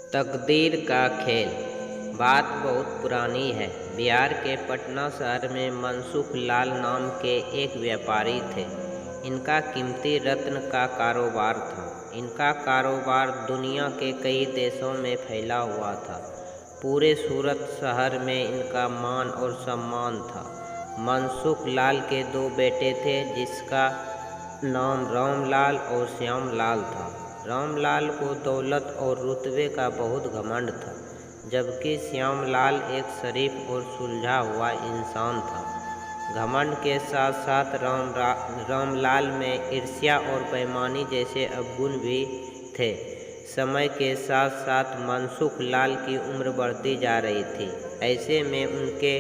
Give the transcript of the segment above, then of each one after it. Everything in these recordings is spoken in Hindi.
तकदीर का खेल। बात बहुत पुरानी है। बिहार के पटना शहर में मनसुख लाल नाम के एक व्यापारी थे। इनका कीमती रत्न का कारोबार था। इनका कारोबार दुनिया के कई देशों में फैला हुआ था। पूरे सूरत शहर में इनका मान और सम्मान था। मनसुख लाल के दो बेटे थे, जिसका नाम रामलाल और श्यामलाल था। रामलाल को दौलत और रुतबे का बहुत घमंड था, जबकि श्यामलाल एक शरीफ और सुलझा हुआ इंसान था। घमंड के साथ साथ रामलाल में ईर्ष्या और बेईमानी जैसे अवगुण भी थे। समय के साथ साथ मनसुख लाल की उम्र बढ़ती जा रही थी। ऐसे में उनके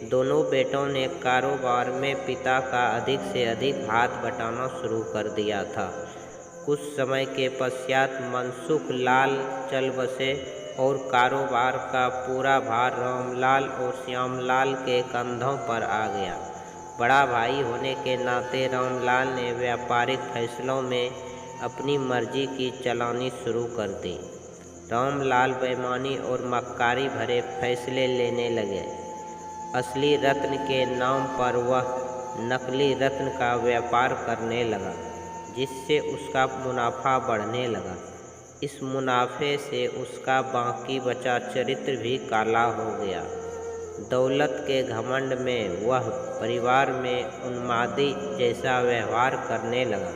दोनों बेटों ने कारोबार में पिता का अधिक से अधिक हाथ बटाना शुरू कर दिया था। कुछ समय के पश्चात मनसुख लाल चल बसे और कारोबार का पूरा भार रामलाल और श्यामलाल के कंधों पर आ गया। बड़ा भाई होने के नाते रामलाल ने व्यापारिक फैसलों में अपनी मर्जी की चलानी शुरू कर दी। रामलाल बेईमानी और मक्कारी भरे फैसले लेने लगे। असली रत्न के नाम पर वह नकली रत्न का व्यापार करने लगा, जिससे उसका मुनाफा बढ़ने लगा। इस मुनाफे से उसका बाकी बचा चरित्र भी काला हो गया। दौलत के घमंड में वह परिवार में उन्मादी जैसा व्यवहार करने लगा।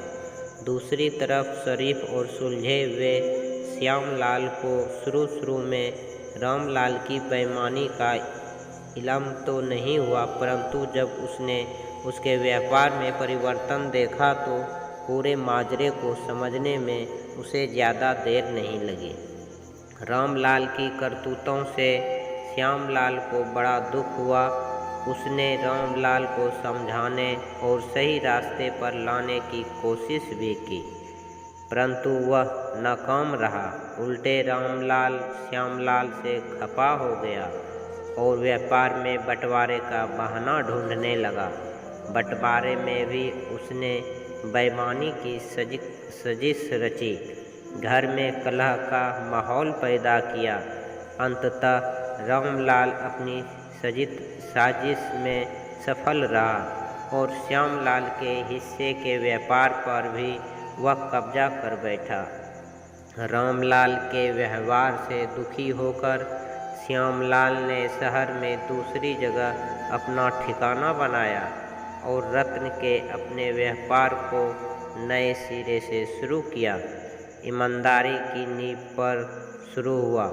दूसरी तरफ शरीफ और सुलझे हुए श्यामलाल को शुरू में रामलाल की बेईमानी का इल्म तो नहीं हुआ, परंतु जब उसने उसके व्यापार में परिवर्तन देखा तो पूरे माजरे को समझने में उसे ज़्यादा देर नहीं लगी। रामलाल की करतूतों से श्यामलाल को बड़ा दुख हुआ। उसने रामलाल को समझाने और सही रास्ते पर लाने की कोशिश भी की, परंतु वह नाकाम रहा। उल्टे रामलाल श्यामलाल से खफा हो गया और व्यापार में बंटवारे का बहाना ढूंढने लगा। बंटवारे में भी उसने बेईमानी की साजिश रची, घर में कलह का माहौल पैदा किया। अंततः रामलाल अपनी साजिश में सफल रहा और श्यामलाल के हिस्से के व्यापार पर भी वह कब्जा कर बैठा। रामलाल के व्यवहार से दुखी होकर श्यामलाल ने शहर में दूसरी जगह अपना ठिकाना बनाया और रत्न के अपने व्यापार को नए सिरे से शुरू किया। ईमानदारी की नींव पर शुरू हुआ।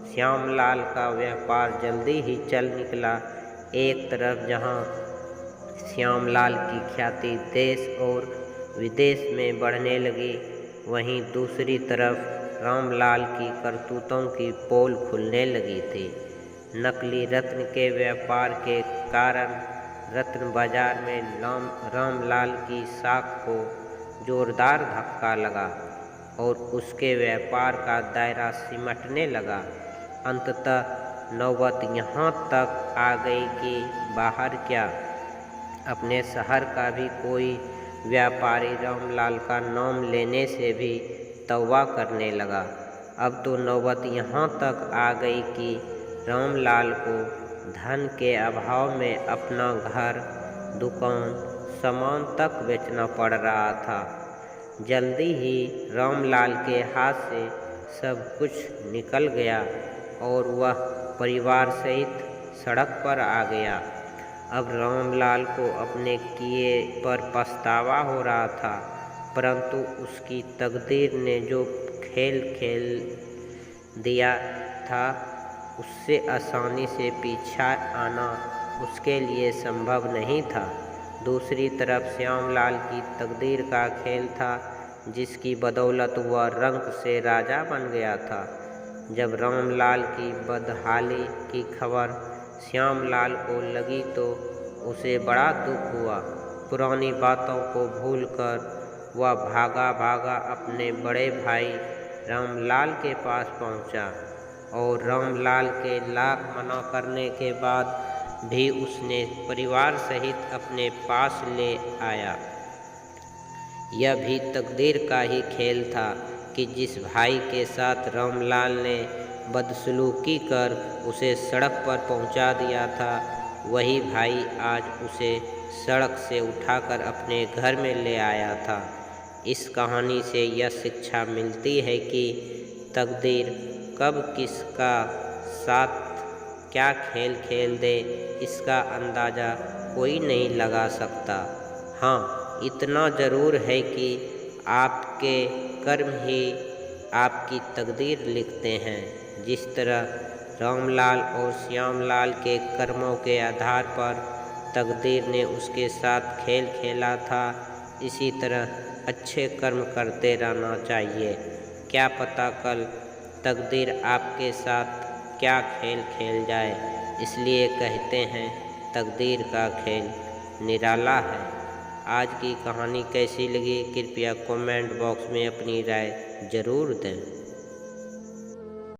श्यामलाल का व्यापार जल्दी ही चल निकला। एक तरफ जहां श्यामलाल की ख्याति देश और विदेश में बढ़ने लगी, वहीं दूसरी तरफ रामलाल की करतूतों की पोल खुलने लगी थी। नकली रत्न के व्यापार के कारण रत्न बाजार में रामलाल की साख को जोरदार धक्का लगा और उसके व्यापार का दायरा सिमटने लगा। अंततः नौबत यहाँ तक आ गई कि बाहर क्या, अपने शहर का भी कोई व्यापारी रामलाल का नाम लेने से भी तौबा करने लगा। अब तो नौबत यहाँ तक आ गई कि रामलाल को धन के अभाव में अपना घर, दुकान, सामान तक बेचना पड़ रहा था। जल्दी ही रामलाल के हाथ से सब कुछ निकल गया और वह परिवार सहित सड़क पर आ गया। अब रामलाल को अपने किए पर पछतावा हो रहा था, परंतु उसकी तकदीर ने जो खेल खेल दिया था, उससे आसानी से पीछा आना उसके लिए संभव नहीं था। दूसरी तरफ श्यामलाल की तकदीर का खेल था, जिसकी बदौलत वह रंक से राजा बन गया था। जब रामलाल की बदहाली की खबर श्यामलाल को लगी तो उसे बड़ा दुख हुआ। पुरानी बातों को भूलकर वह भागा भागा अपने बड़े भाई रामलाल के पास पहुंचा और रामलाल के लाख मना करने के बाद भी उसने परिवार सहित अपने पास ले आया। यह भी तकदीर का ही खेल था। कि जिस भाई के साथ रामलाल ने बदसलूकी कर उसे सड़क पर पहुंचा दिया था, वही भाई आज उसे सड़क से उठाकर अपने घर में ले आया था। इस कहानी से यह शिक्षा मिलती है कि तकदीर कब किसका साथ क्या खेल खेल दे, इसका अंदाज़ा कोई नहीं लगा सकता। हाँ, इतना ज़रूर है कि आपके कर्म ही आपकी तकदीर लिखते हैं। जिस तरह रामलाल और श्यामलाल के कर्मों के आधार पर तकदीर ने उसके साथ खेल खेला था, इसी तरह अच्छे कर्म करते रहना चाहिए। क्या पता कल तकदीर आपके साथ क्या खेल खेल जाए। इसलिए कहते हैं तकदीर का खेल निराला है। आज की कहानी कैसी लगी कृपया कमेंट बॉक्स में अपनी राय ज़रूर दें।